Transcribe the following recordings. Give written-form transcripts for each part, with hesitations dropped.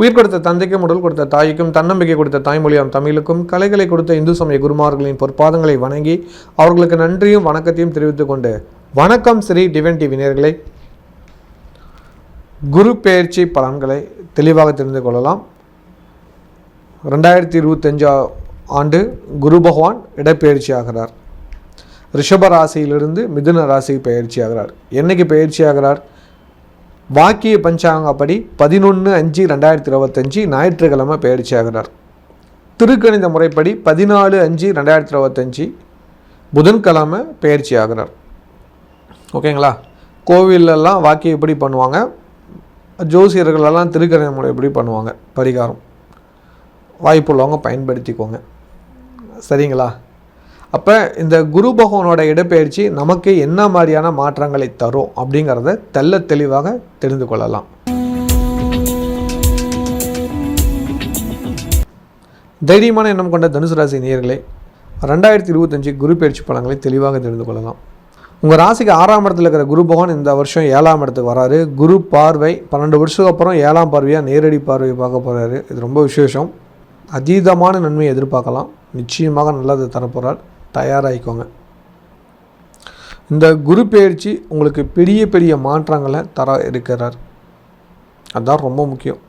உயிர் கொடுத்த தந்தைக்கும் உடல் கொடுத்த தாய்க்கும் தன்னம்பிக்கை கொடுத்த தாய்மொழியாம் தமிழுக்கும் கலைகளை கொடுத்த இந்து சமய குருமார்களின் பொற்பாதங்களை வணங்கி அவர்களுக்கு நன்றியும் வணக்கத்தையும் தெரிவித்துக் கொண்டு வணக்கம் ஸ்ரீ டிவைன் டிவி நேயர்களே, குரு பெயர்ச்சி பலன்களை தெளிவாக தெரிந்து கொள்ளலாம். 2025 ஆண்டு குரு பகவான் இடப்பெயர்ச்சி ஆகிறார். ரிஷப ராசியிலிருந்து மிதுன ராசி பயிற்சி ஆகிறார். என்னைக்கு பயிற்சி ஆகிறார்? வாக்கிய பஞ்சாங்கப்படி 11/5/2025 ஞாயிற்றுக்கிழமை பயிற்சி ஆகிறார். திருக்கணித முறைப்படி 14/5/2025 புதன்கிழமை பயிற்சி ஆகிறார். ஓகேங்களா? கோவிலெல்லாம் வாக்கியம் எப்படி பண்ணுவாங்க, ஜோசியர்களெல்லாம் திருக்கணித முறைப்படி பண்ணுவாங்க. பரிகாரம் வாய்ப்புள்ளவங்க பயன்படுத்திக்கோங்க. சரிங்களா? அப்போ இந்த குரு பகவானோட இடப்பெயர்ச்சி நமக்கு என்ன மாதிரியான மாற்றங்களை தரும் அப்படிங்கிறத தெளிவாக தெரிந்து கொள்ளலாம். தைரியமான எண்ணம் கொண்ட தனுசு ராசி நேயர்களே, 2025 குரு பெயர்ச்சி பலன்களை தெளிவாக தெரிந்து கொள்ளலாம். உங்கள் ராசிக்கு 6ஆம் இடத்துல இருக்கிற குரு பகவான் இந்த வருஷம் 7ஆம் இடத்துக்கு வராரு. குரு பார்வை 12 வருஷத்துக்கு அப்புறம் 7ஆம் பார்வையாக நேரடி பார்வையை பார்க்க போகிறாரு. இது ரொம்ப விசேஷம். அதீதமான நன்மையை எதிர்பார்க்கலாம். நிச்சயமாக நல்லது தரப்போகிறார். தயாராகிக்கோங்க. இந்த குரு பெயர்ச்சி உங்களுக்கு பெரிய பெரிய மாற்றங்களை தர இருக்கிறார். அதுதான் ரொம்ப முக்கியம்.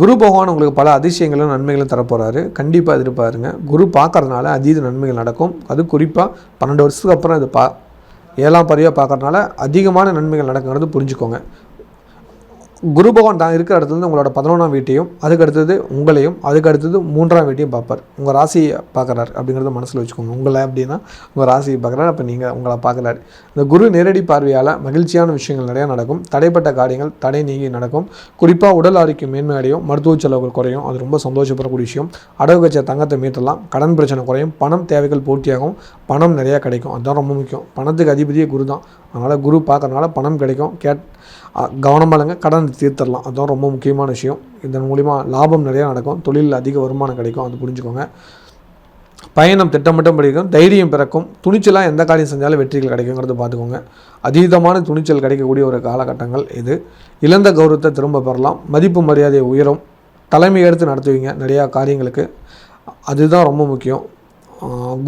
குரு பகவான் உங்களுக்கு பல அதிசயங்களும் நன்மைகளும் தரப்போகிறாரு. கண்டிப்பாக எதிர்பாருங்க. குரு பார்க்கறதுனால அதீத நன்மைகள் நடக்கும். அது குறிப்பாக 12 வருஷத்துக்கு அப்புறம் இது 7ஆம் பார்வையாக பார்க்கறதுனால அதிகமான நன்மைகள் நடக்கிறது புரிஞ்சுக்கோங்க. குரு பகவான் தான் இருக்கிற இடத்துலேருந்து உங்களோட 11ஆம் வீட்டையும், அதுக்கடுத்தது உங்களையும், அதுக்கடுத்தது 3ஆம் வீட்டையும் பார்ப்பார். உங்கள் ராசியை பார்க்குறாரு அப்படிங்கிறத மனசில் வச்சுக்கோங்க. உங்களை அப்படின்னா உங்கள் ராசியை பார்க்குறாரு, அப்போ நீங்கள் உங்களை பார்க்குறாரு. இந்த குரு நேரடி பார்வையால் மகிழ்ச்சியான விஷயங்கள் நிறையா நடக்கும். தடைப்பட்ட காரியங்கள் தடை நீங்கி நடக்கும். குறிப்பாக உடல் ஆரோக்கியம் மேன்மை அடையும். மருத்துவ செலவுகள் குறையும். அது ரொம்ப சந்தோஷப்படக்கூடிய விஷயம். அடகு வச்ச தங்கத்தை மீட்டலாம். கடன் பிரச்சனை குறையும். பணம் தேவைகள் பூர்த்தியாகும். பணம் நிறையா கிடைக்கும். அதுதான் ரொம்ப முக்கியம். பணத்துக்கு அதிபதியே குரு தான். அதனால் குரு பார்க்கறதுனால பணம் கிடைக்கும். கவனமாக இல்லைங்க, கடன் தீர்த்தரலாம். அதுதான் ரொம்ப முக்கியமான விஷயம். இதன் மூலிமா லாபம் நிறையா நடக்கும். தொழிலில் அதிக வருமானம் கிடைக்கும். அது புரிஞ்சுக்கோங்க. பயணம் திட்டமிட்டம் படிக்கும். தைரியம் பிறக்கும். துணிச்சலாக எந்த காரியம் செஞ்சாலும் வெற்றிகள் கிடைக்குங்கிறது பார்த்துக்கோங்க. அதீதமான துணிச்சல் கிடைக்கக்கூடிய ஒரு காலகட்டங்கள் இது. இழந்த கௌரவத்தை திரும்ப பெறலாம். மதிப்பு மரியாதை உயரும். தலைமை எடுத்து நடத்துவீங்க நிறையா காரியங்களுக்கு. அதுதான் ரொம்ப முக்கியம்.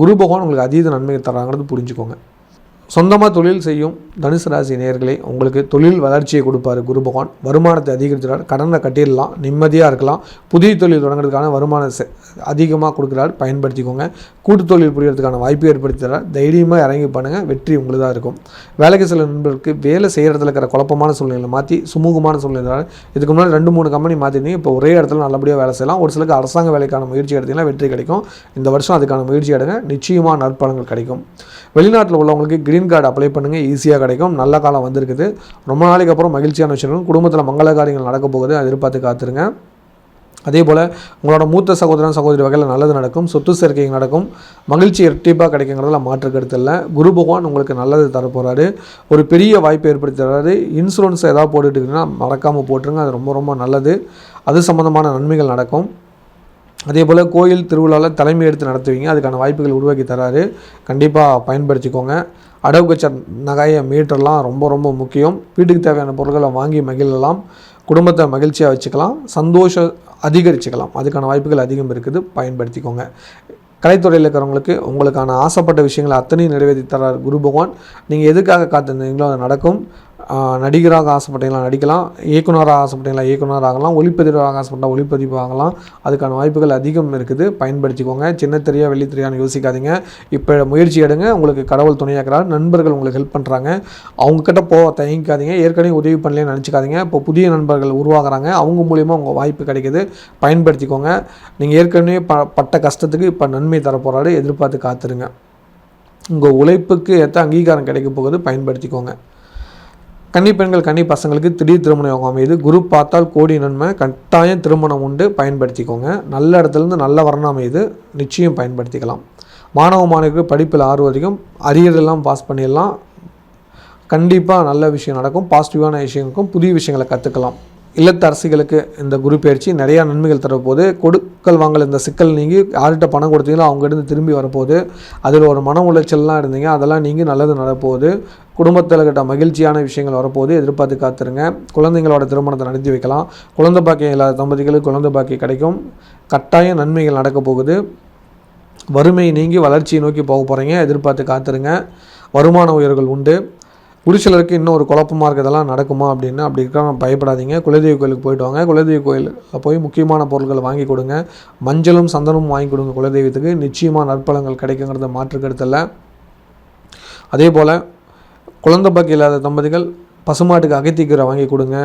குரு பகவான் உங்களுக்கு அதீத நன்மையை தராங்கிறது புரிஞ்சுக்கோங்க. சொந்தமாக தொழில் செய்யும் தனுசு ராசி நேயர்களே, உங்களுக்கு தொழில் வளர்ச்சியை கொடுப்பார் குரு பகவான். வருமானத்தை அதிகரிக்கிறார். கடனை கட்டிடலாம். நிம்மதியாக இருக்கலாம். புதிய தொழில் தொடங்குறதுக்கான வருமானம் அதிகமாக கொடுக்குறார். பயன்படுத்திக்கோங்க. கூட்டு தொழில் புரியறதுக்கான வாய்ப்பு ஏற்படுத்துகிறார். தைரியமாக இறங்கி பண்ணுங்கள். வெற்றி உங்களுக்கு தான் இருக்கும். வேலைக்கு சில நண்பர்களுக்கு வேலை செய்கிற இடத்துல இருக்கிற குழப்பமான சூழ்நிலை மாற்றி சுமூகமான சூழ்நிலை. இதுக்கு முன்னாடி 2-3 கம்பெனி மாற்றிருந்தீங்க. இப்போ ஒரே இடத்துல நல்லபடியாக வேலை செய்யலாம். ஒரு சிலருக்கு அரசாங்க வேலைக்கான முயற்சி எடுத்தீங்கன்னா வெற்றி கிடைக்கும். இந்த வருஷம் அதுக்கான முயற்சி எடுங்க. நிச்சயமாக நற்பலன்கள் கிடைக்கும். வெளிநாட்டில் உள்ளவங்களுக்கு கிரீன் கார்டு அப்ளை பண்ணுங்கள். ஈஸியாக கிடைக்கும். நல்ல காலம் வந்திருக்குது. ரொம்ப நாளைக்கு அப்புறம் மகிழ்ச்சியான விஷயம். குடும்பத்தில் மங்கள காரியங்கள் நடக்க போகுது. எதிர்பார்த்து காத்துருங்க. அதே போல் உங்களோட மூத்த சகோதரன் சகோதரி வகையில் நல்லது நடக்கும். சொத்து சேர்க்கை நடக்கும். மகிழ்ச்சி இரட்டிப்பாக கிடைக்குங்கிறதுல மாற்று கருத்து இல்லை. குரு பகவான் உங்களுக்கு நல்லது தரப்போகிறாரு. ஒரு பெரிய வாய்ப்பை ஏற்படுத்தி தர்றாரு. இன்சூரன்ஸ் ஏதாவது போட்டுக்கிட்டிங்கன்னா மறக்காமல் போட்டுருங்க. அது ரொம்ப ரொம்ப நல்லது. அது சம்மந்தமான நன்மைகள் நடக்கும். அதே போல் கோயில் திருவிழாவில் தலைமை எடுத்து நடத்துவீங்க. அதுக்கான வாய்ப்புகள் உருவாக்கி தராரு. கண்டிப்பாக பயன்படுத்திக்கோங்க. அடகு வச்ச நகையை மீட்டர்லாம் ரொம்ப ரொம்ப முக்கியம். வீட்டுக்கு தேவையான பொருட்களை வாங்கி மகிழலாம். குடும்பத்தை மகிழ்ச்சியாக வச்சுக்கலாம். சந்தோஷம் அதிகரிச்சுக்கலாம். அதுக்கான வாய்ப்புகள் அதிகம் இருக்குது. பயன்படுத்திக்கோங்க. கலைத்துறையில் இருக்கிறவங்களுக்கு உங்களுக்கான ஆசைப்பட்ட விஷயங்களை அத்தனையும் நிறைவேற்றி தரார் குரு பகவான். நீங்கள் எதுக்காக காத்திருந்தீங்களோ அது நடக்கும். நடிகராக ஆசைப்பட்டீங்களா நடிக்கலாம். இயக்குனராக ஆசைப்பட்டீங்களா இயக்குனர் ஆகலாம். ஒளிப்பதிவாக ஆசைப்பட்டால் ஒளிப்பதிவு ஆகலாம். அதுக்கான வாய்ப்புகள் அதிகம் இருக்குது. பயன்படுத்திக்கோங்க. சின்ன திரையா வெள்ளித்திரையான்னு யோசிக்காதீங்க. இப்போ முயற்சி எடுங்க. உங்களுக்கு கடவுள் துணையாக்குறார். நண்பர்கள் உங்களுக்கு ஹெல்ப் பண்ணுறாங்க. அவங்கக்கிட்ட தயங்கிக்காதீங்க. ஏற்கனவே உதவி பண்ணலன்னு நினச்சிக்காதீங்க. இப்போ புதிய நண்பர்கள் உருவாகிறாங்க. அவங்க மூலிமா உங்கள் வாய்ப்பு கிடைக்கிது. பயன்படுத்திக்கோங்க. நீங்கள் ஏற்கனவே பட்ட கஷ்டத்துக்கு இப்போ நன்மை தரப்போகிறாரு. எதிர்பார்த்து காத்துருங்க. உங்கள் உழைப்புக்கு ஏற்ற அங்கீகாரம் கிடைக்க போகுது. பயன்படுத்திக்கோங்க. கன்னி பெண்கள் கன்னி பசங்களுக்கு திடீர் திருமண யோகம் அமையுது. குரு பார்த்தால் கோடி நன்மை. கட்டாயம் திருமணம் உண்டு. பயன்படுத்திக்கோங்க. நல்ல இடத்துலேருந்து நல்ல வரணம் அமையுது. நிச்சயம் பயன்படுத்திக்கலாம். மாணவர்களுக்கு படிப்பில் ஆர்வம் அதிகம். அரியரெல்லாம் பாஸ் பண்ணிடலாம். கண்டிப்பாக நல்ல விஷயம் நடக்கும். பாசிட்டிவான விஷயம் இருக்கும். புதிய விஷயங்களை கற்றுக்கலாம். இல்லத்தரசிகளுக்கு இந்த குரு பயிற்சி நிறையா நன்மைகள் தரப்போகுது. கொடுக்கல் வாங்கல் இந்த சிக்கல் நீங்கி யார்கிட்ட பணம் கொடுத்தீங்களோ அவங்ககிட்ட திரும்பி வரப்போகுது. அதில் ஒரு மன உளைச்சல்லாம் இருந்தீங்க, அதெல்லாம் நீங்கி நல்லது நடப்போகுது. குடும்பத்தில் கிட்ட மகிழ்ச்சியான விஷயங்கள் வரப்போகுது. எதிர்பார்த்து காத்துருங்க. குழந்தைங்களோட திருமணத்தை நடத்தி வைக்கலாம். குழந்தை பாக்கியம் இல்லாத தம்பதிகளுக்கு குழந்தை பாக்கியம் கிடைக்கும். கட்டாயம் நன்மைகள் நடக்க போகுது. வறுமை நீங்கி வளர்ச்சியை நோக்கி போக போகிறீங்க. எதிர்பார்த்து காத்துருங்க. வருமான உயர்வுகள் உண்டு. ஒரு சிலருக்கு இன்னும் ஒரு குழப்பமாக இருக்கிறதெல்லாம் நடக்குமா அப்படின்னு அப்படி இருக்க பயப்படாதீங்க. குலதெய்வ கோயிலுக்கு போயிட்டு வாங்க. குலதெய்வ கோயிலுக்கு போய் முக்கியமான பொருட்கள் வாங்கி கொடுங்க. மஞ்சளும் சந்தனமும் வாங்கி கொடுங்க குலதெய்வத்துக்கு. நிச்சயமாக நற்பலங்கள் கிடைக்குங்கிறத மாற்று கருத்தில். அதே போல் குழந்தை பாக்கியம் இல்லாத தம்பதிகள் பசுமாட்டுக்கு அகத்திக்கீரை வாங்கி கொடுங்க.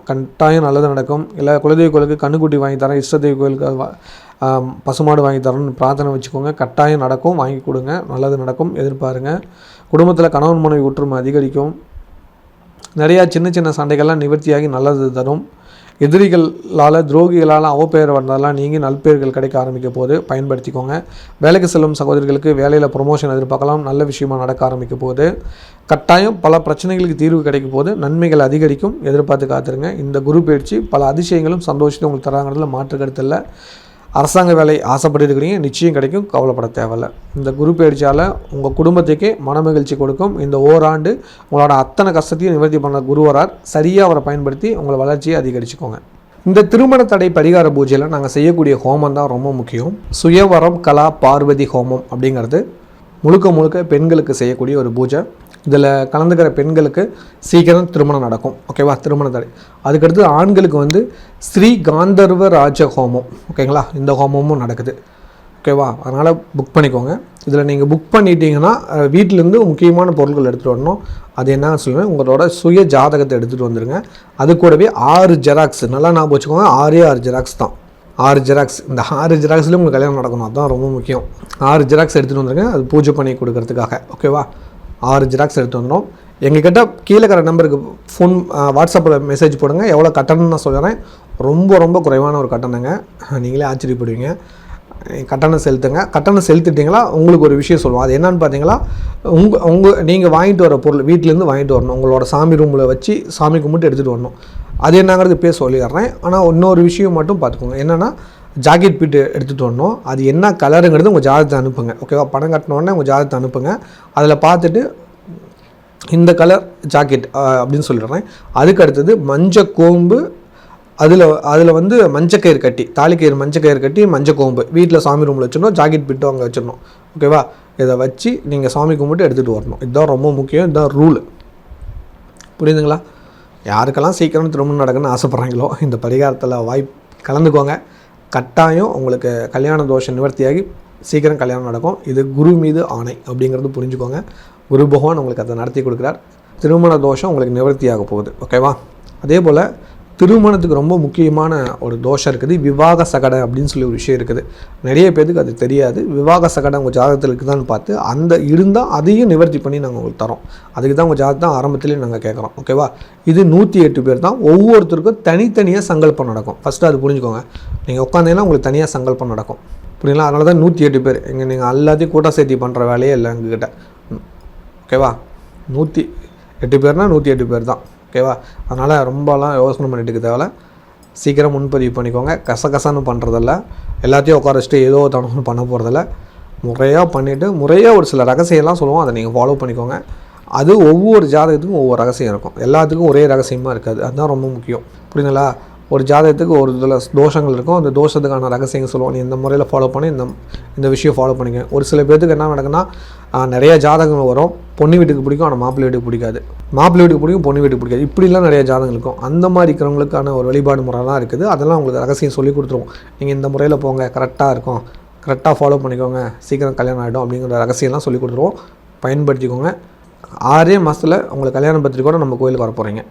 கட்டாயம் நல்லது நடக்கும். இல்லை குலதெய்வ கோயிலுக்கு கண்ணுக்குட்டி வாங்கி தரேன், இஷ்டதெய்வ கோயிலுக்கு பசுமாடு வாங்கி தரேன்னு பிரார்த்தனை வச்சுக்கோங்க. கட்டாயம் நடக்கும். வாங்கி கொடுங்க. நல்லது நடக்கும். எதிர்பாருங்க. குடும்பத்தில் கணவன் மனைவி ஒற்றுமை அதிகரிக்கும். நிறையா சின்ன சின்ன சண்டைகள்லாம் நிவர்த்தியாகி நல்லது தரும். எதிரிகளால் துரோகிகளால் அவப்பெயர் வந்ததெல்லாம் நீங்கள் நல்பெயர்கள் கிடைக்க ஆரம்பிக்க போது பயன்படுத்திக்கோங்க. வேலைக்கு செல்லும் சகோதரிகளுக்கு வேலையில் ப்ரொமோஷன் எதிர்பார்க்கலாம். நல்ல விஷயமாக நடக்க ஆரம்பிக்க போது கட்டாயம் பல பிரச்சனைகளுக்கு தீர்வு கிடைக்கும் போது நன்மைகள் அதிகரிக்கும். எதிர்பார்த்து காத்துருங்க. இந்த குரு பயிற்சி பல அதிசயங்களும் சந்தோஷத்தையும் உங்களுக்கு தராங்கிறதுல மாற்று கருத்து இல்லை. அரசாங்க வேலை ஆசைப்பட்டு இருக்கிறீங்க, நிச்சயம் கிடைக்கும். கவலைப்பட தேவையில்லை. இந்த குரு பயிற்சியால் உங்கள் குடும்பத்துக்கே மனமகிழ்ச்சி கொடுக்கும். இந்த ஓராண்டு உங்களோட அத்தனை கஷ்டத்தையும் நிவர்த்தி பண்ண குருவரார். சரியாக அவரை பயன்படுத்தி உங்களை வளர்ச்சியை அதிகரிச்சுக்கோங்க. இந்த திருமண தடை பரிகார பூஜையில் நாங்கள் செய்யக்கூடிய ஹோமம் தான் ரொம்ப முக்கியம். சுயவரம் கலா பார்வதி ஹோமம் அப்படிங்கிறது முழுக்க முழுக்க பெண்களுக்கு செய்யக்கூடிய ஒரு பூஜை. இதில் கலந்துக்கிற பெண்களுக்கு சீக்கிரம் திருமணம் நடக்கும். ஓகேவா? திருமண தடை. அதுக்கடுத்து ஆண்களுக்கு வந்து ஸ்ரீ காந்தர்வ ராஜ ஹோமம். ஓகேங்களா? இந்த ஹோமமும் நடக்குது. ஓகேவா? அதனால் புக் பண்ணிக்கோங்க. இதில் நீங்கள் புக் பண்ணிட்டீங்கன்னா வீட்டிலேருந்து முக்கியமான பொருட்கள் எடுத்துகிட்டு வரணும். அது என்ன சொல்லுவேன், உங்களோட சுய ஜாதகத்தை எடுத்துகிட்டு வந்துடுங்க. அது கூடவே 6 ஜெராக்ஸ், நல்லா ஞாபகம் வச்சுக்கோங்க. 6 ஜெராக்ஸ் தான். 6 ஜெராக்ஸ். இந்த 6 ஜெராக்ஸ்லேயும் உங்களுக்கு கல்யாணம் நடக்கணும். அதுதான் ரொம்ப முக்கியம். 6 ஜெராக்ஸ் எடுத்துகிட்டு வந்துருங்க. அது பூஜை பண்ணி கொடுக்கறதுக்காக. ஓகேவா? 6 ஜெராக்ஸ் எடுத்து வந்துடும். எங்ககிட்ட கீழே இருக்கிற நம்பருக்கு ஃபோன் வாட்ஸ்அப்பில் மெசேஜ் போடுங்க. எவ்வளோ கட்டணம்னு நான் சொல்கிறேன். ரொம்ப ரொம்ப குறைவான ஒரு கட்டணங்க. நீங்களே ஆச்சரியப்படுவீங்க. கட்டணம் செலுத்துங்க. கட்டணம் செலுத்திட்டீங்களா உங்களுக்கு ஒரு விஷயம் சொல்லுவோம். அது என்னன்னு பார்த்தீங்களா, நீங்கள் வாங்கிட்டு வர பொருள் வீட்டிலேருந்து வாங்கிட்டு வரணும். உங்களோட சாமி ரூமில் வச்சு சாமி கும்பிட்டு எடுத்துகிட்டு வரணும். அது என்னங்கிறது பேர் சொல்லிடுறேன். ஆனால் இன்னொரு விஷயம் மட்டும் பார்த்துக்கோங்க. என்னென்னா ஜாக்கெட் பீட்டு எடுத்துகிட்டு வரணும். அது என்ன கலருங்கிறது உங்கள் ஜாதகத்தை அனுப்புங்க. ஓகேவா? பணம் கட்டினோடனே உங்கள் ஜாதகத்தை அனுப்புங்க. அதில் பார்த்துட்டு இந்த கலர் ஜாக்கெட் அப்படின்னு சொல்லிடுறேன். அதுக்கு அடுத்தது மஞ்சள் கோம்பு. அதில் வந்து மஞ்சக்கயிறு கட்டி, தாலிக்கயிறு மஞ்சக்கயிறு கட்டி மஞ்சக்கோம்பு வீட்டில் சாமி ரூமில் வச்சிடணும். ஜாக்கெட் பீட்டும் அங்கே வச்சிடணும். ஓகேவா? இதை வச்சு நீங்கள் சாமி கும்பிட்டு எடுத்துகிட்டு வரணும். இதுதான் ரொம்ப முக்கியம். இதுதான் ரூல். புரியுதுங்களா? யாருக்கெல்லாம் சீக்கிரம் திருமணம் நடக்குன்னு ஆசைப்பட்றாங்களோ இந்த பரிகாரத்தில் கலந்துக்கோங்க. கட்டாயம் உங்களுக்கு கல்யாண தோஷம் நிவர்த்தியாகி சீக்கிரம் கல்யாணம் நடக்கும். இது குரு மீது ஆணை அப்படிங்கிறது புரிஞ்சுக்கோங்க. குரு பகவான் உங்களுக்கு அதை நடத்தி கொடுக்குறார். திருமண தோஷம் உங்களுக்கு நிவர்த்தியாக போகுது. ஓகேவா? அதே போல் திருமணத்துக்கு ரொம்ப முக்கியமான ஒரு தோஷம் இருக்குது. விவாக சகடை அப்படின்னு சொல்லி ஒரு விஷயம் இருக்குது. நிறைய பேருக்கு அது தெரியாது. விவாக சகடை உங்கள் ஜாதகத்தில் இருக்குதான்னு பார்த்து அந்த இருந்தால் அதையும் நிவர்த்தி பண்ணி நாங்கள் உங்களுக்கு தரோம். அதுக்கு தான் உங்கள் ஜாதகத்தை ஆரம்பத்திலே நாங்கள் கேட்குறோம். ஓகேவா? இது 108 பேர் தான். ஒவ்வொருத்தருக்கும் தனித்தனியாக சங்கல்பம் நடக்கும். ஃபஸ்ட்டு அது புரிஞ்சுக்கோங்க. நீங்கள் உட்காந்தீங்கன்னா உங்களுக்கு தனியாக சங்கல்பம் நடக்கும். புரியுங்களா? அதனால தான் 108 பேர். நீங்கள் எல்லாத்தையும் கூட்ட சேர்த்தி பண்ணுற வேலையே இல்லை எங்ககிட்ட. ஓகேவா? 108 பேர்னால் 108 பேர் தான். ஓகேவா? அதனால் ரொம்பலாம் யோசனை பண்ணிட்டு தேவையில்ல. சீக்கிரம் முன்பதிவு பண்ணிக்கோங்க. கசகசான்னு பண்ணுறதில்ல. எல்லாத்தையும் உட்கார வச்சுட்டு ஏதோ தனம்னு பண்ண போகிறதில்ல. முறையாக பண்ணிவிட்டு முறையாக ஒரு சில ரகசியம்லாம் சொல்லுவோம். அதை நீங்கள் ஃபாலோ பண்ணிக்கோங்க. அது ஒவ்வொரு ஜாதகத்துக்கும் ஒவ்வொரு ரகசியம் இருக்கும். எல்லாத்துக்கும் ஒரே ரகசியமாக இருக்காது. அதுதான் ரொம்ப முக்கியம். புரியுதுங்களா? ஒரு ஜாதகத்துக்கு ஒரு இதில் தோஷங்கள் இருக்கும். அந்த தோஷத்துக்கான ரகசியங்கள் சொல்லுவோம். நீ இந்த முறையில் ஃபாலோ பண்ணி இந்த விஷயம் ஃபாலோ பண்ணிக்க. ஒரு சில பேருக்கு என்ன நடக்குன்னா, நிறைய ஜாதகங்கள் வரும். பொண்ணு வீட்டுக்கு பிடிக்கும், ஆனால் மாப்பிள்ளை வீட்டுக்கு பிடிக்காது. மாப்பிள்ளை வீட்டுக்கு பிடிக்கும், பொண்ணு வீட்டுக்கு பிடிக்காது. இப்படிலாம் நிறைய ஜாதகங்கள் இருக்கும். அந்த மாதிரி இருக்கிறவங்களுக்கான ஒரு வழிபாடு முறைலாம் இருக்குது. அதெல்லாம் உங்களுக்கு ரகசியம் சொல்லி கொடுத்துருவோம். நீங்கள் இந்த முறையில் போங்க, கரெக்டாக இருக்கும், கரெக்டாக ஃபாலோ பண்ணிக்கோங்க, சீக்கிரம் கல்யாணம் ஆகிடும் அப்படிங்கிற ரகசியம்லாம் சொல்லி கொடுத்துருவோம். பயன்படுத்திக்கோங்க. 6 மாதத்தில் உங்களுக்கு கல்யாண பத்திரிக்கையோட நம்ம கோயிலுக்கு வர போகிறீங்க.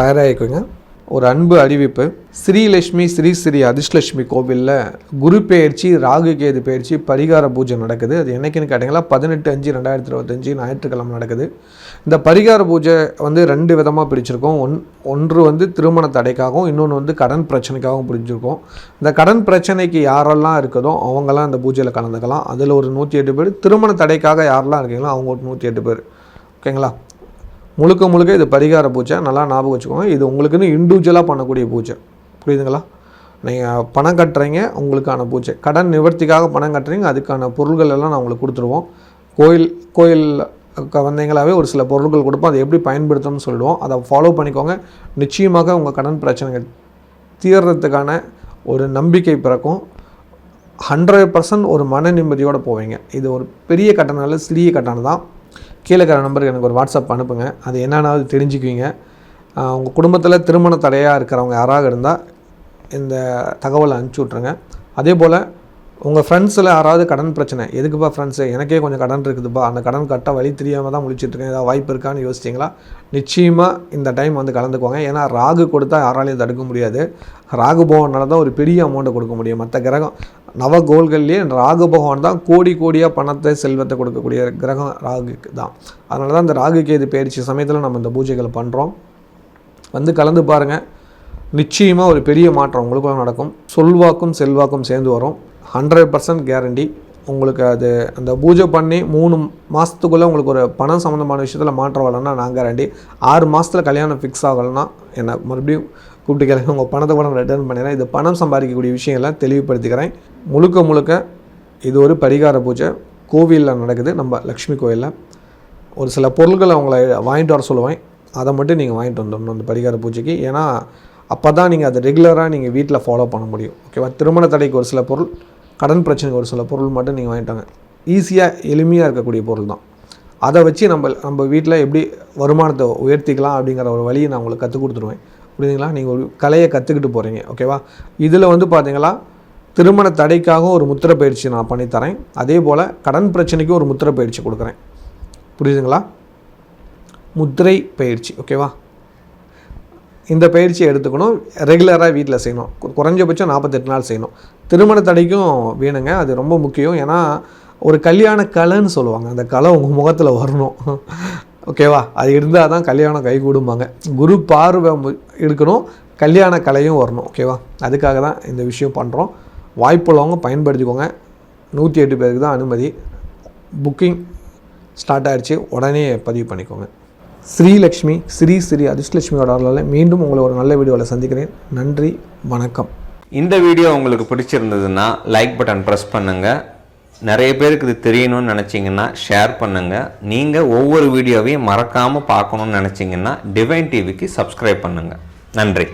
தயாராகிக்கோங்க. ஒரு அன்பு அறிவிப்பு. ஸ்ரீலட்சுமி ஸ்ரீ அதிர்ஷ்லட்சுமி கோவிலில் குரு பெயர்ச்சி, ராகு கேது பெயர்ச்சி பரிகார பூஜை நடக்குது. அது என்னைக்குன்னு கேட்டிங்களா, 18/5/2025 ஞாயிற்றுக்கிழமை நடக்குது. இந்த பரிகார பூஜை வந்து 2 விதமாக பிரிச்சிருக்கோம். ஒன்று வந்து திருமண தடைக்காகவும், இன்னொன்று வந்து கடன் பிரச்சனைக்காகவும் பிரிஞ்சிருக்கோம். இந்த கடன் பிரச்சனைக்கு யாரெல்லாம் இருக்குதோ அவங்கெல்லாம் இந்த பூஜையில் கலந்துக்கலாம். அதில் ஒரு 108 பேர். திருமண தடைக்காக யாரெல்லாம் இருக்கீங்களோ அவங்க ஒரு 108 பேர். ஓகேங்களா? முழுக்க முழுக்க இது பரிகார பூஜை, நல்லா ஞாபகம் வச்சுக்கோங்க. இது உங்களுக்குன்னு இண்டிவிஜுவலாக பண்ணக்கூடிய பூஜை, புரியுதுங்களா? நீங்கள் பணம் கட்டுறீங்க, உங்களுக்கான பூஜை. கடன் நிவர்த்திக்காக பணம் கட்டுறீங்க, அதுக்கான பொருள்கள் எல்லாம் நான் உங்களுக்கு கொடுத்துருவோம். கோயில் வந்தீங்களாவே ஒரு சில பொருட்கள் கொடுப்போம், அதை எப்படி பயன்படுத்தணும்னு சொல்லிடுவோம். அதை ஃபாலோ பண்ணிக்கோங்க. நிச்சயமாக உங்கள் கடன் பிரச்சனைகள் தீர்றதுக்கான ஒரு நம்பிக்கை பிறக்கும். 100% ஒரு மன நிம்மதியோடு போவீங்க. இது ஒரு பெரிய கட்டணம் இல்லை, சிறிய கட்டணம் தான். கீழே இருக்கிற நம்பருக்கு எனக்கு ஒரு வாட்ஸ்அப் அனுப்புங்க, அது என்னென்னாவது தெரிஞ்சுக்குவீங்க. உங்கள் குடும்பத்தில் திருமண தடையாக இருக்கிறவங்க யாராக இருந்தால் இந்த தகவலை அனுப்பிச்சி விட்ருங்க. அதே போல் உங்கள் ஃப்ரெண்ட்ஸில் யாராவது கடன் பிரச்சனை, எதுக்குப்பா ஃப்ரெண்ட்ஸு, எனக்கே கொஞ்சம் கடன் இருக்குதுப்பா, அந்த கடன் கட்ட வழி தெரியாமல் தான் முழிச்சிட்ருக்கேன், ஏதாவது வாய்ப்பு இருக்கான்னு யோசிச்சிங்களா? நிச்சயமாக இந்த டைம் வந்து கலந்துக்குவாங்க. ஏன்னா ராகு கொடுத்தா யாராலையும் தடுக்க முடியாது. ராகு பகவானால் தான் ஒரு பெரிய அமௌண்ட்டை கொடுக்க முடியும். மற்ற கிரகம் நவகோள்கள்லேயே ராகு பகவான் தான் கோடியாக பணத்தை செல்வத்தை கொடுக்கக்கூடிய கிரகம் ராகுக்கு தான். அதனால தான் இந்த ராகு கேது பயிற்சி சமயத்தில் நம்ம இந்த பூஜைகளை பண்ணுறோம். வந்து கலந்து பாருங்கள். நிச்சயமாக ஒரு பெரிய மாற்றம் உங்களுக்குள்ள நடக்கும். சொல்வாக்கும் செல்வாக்கும் சேர்ந்து வரும். 100% கேரண்டி. உங்களுக்கு அது அந்த பூஜை பண்ணி 3 மாதத்துக்குள்ளே உங்களுக்கு ஒரு பணம் சம்மந்தமான விஷயத்தில் மாற்றம் வரலன்னா நான் கேரண்டி. 6 மாதத்தில் கல்யாணம் ஃபிக்ஸ் ஆகலைன்னா என்னை மறுபடியும் கூப்பிட்டு கேளுங்க, உங்கள் பணத்தை கூட நான் ரிட்டர்ன் பண்ணிடுறேன். இது பணம் சம்பாதிக்கக்கூடிய விஷயங்கள்லாம் தெளிவுபடுத்திக்கிறேன். முழுக்க இது ஒரு பரிகார பூஜை கோவிலில் நடக்குது, நம்ம லக்ஷ்மி கோவிலில். ஒரு சில பொருட்களை அவங்கள வாங்கிட்டு வர சொல்லுவேன், அதை மட்டும் நீங்கள் வாங்கிட்டு வந்துடணும் அந்த பரிகார பூஜைக்கு. ஏன்னா அப்போ தான் நீங்கள் அதை ரெகுலராக நீங்கள் வீட்டில் ஃபாலோ பண்ண முடியும். ஓகேவா? திருமண தடைக்கு ஒரு சில பொருள், கடன் பிரச்சனைக்கு ஒரு சில பொருள் மட்டும் நீங்கள் வாங்கிட்டாங்க. ஈஸியாக எளிமையாக இருக்கக்கூடிய பொருள் தான். அதை வச்சு நம்ம வீட்டில் எப்படி வருமானத்தை உயர்த்திக்கலாம் அப்படிங்கிற ஒரு வழியை நான் உங்களுக்கு கற்றுக் கொடுத்துருவேன். புரியுதுங்களா? நீங்கள் ஒரு கலையை கற்றுக்கிட்டு போகிறீங்க. ஓகேவா? இதில் வந்து பார்த்தீங்களா, திருமண தடைக்காக ஒரு முத்திரை பயிற்சி நான் பண்ணித்தரேன். அதே போல் கடன் பிரச்சனைக்கு ஒரு முத்திரை பயிற்சி கொடுக்குறேன். புரியுதுங்களா? முத்திரை பயிற்சி. ஓகேவா? இந்த பயிற்சியை எடுத்துக்கணும். ரெகுலராக வீட்டில் செய்யணும். குறைஞ்சபட்சம் 48 நாள் செய்யணும். திருமண தடைக்கும் வேணுங்க, அது ரொம்ப முக்கியம். ஏன்னா ஒரு கல்யாண கலைன்னு சொல்லுவாங்க, அந்த கலை உங்கள் முகத்தில் வரணும். ஓகேவா? அது இருந்தால் தான் கல்யாணம் கை கூடும்பாங்க. குரு பார்வை இருக்கணும், கல்யாண கலையும் வரணும். ஓகேவா? அதுக்காக தான் இந்த விஷயம் பண்ணுறோம். வாய்ப்புள்ளவங்க பயன்படுத்திக்கோங்க. 108 பேருக்கு தான் அனுமதி. புக்கிங் ஸ்டார்ட் ஆகிடுச்சு, உடனே பதிவு பண்ணிக்கோங்க. ஸ்ரீலக்ஷ்மி ஸ்ரீ அதிர்ஷ்டலட்சுமியோட அருளால் மீண்டும் உங்களை ஒரு நல்ல வீடியோவில் சந்திக்கிறேன். நன்றி, வணக்கம். இந்த வீடியோ உங்களுக்கு பிடிச்சிருந்ததுன்னா லைக் பட்டன் ப்ரெஸ் பண்ணுங்கள். நிறைய பேருக்கு இது தெரியணும்னு நினச்சிங்கன்னா ஷேர் பண்ணுங்கள். நீங்கள் ஒவ்வொரு வீடியோவையும் மறக்காமல் பார்க்கணுன்னு நினச்சிங்கன்னா டிவைன் டிவிக்கு சப்ஸ்கிரைப் பண்ணுங்கள். நன்றி.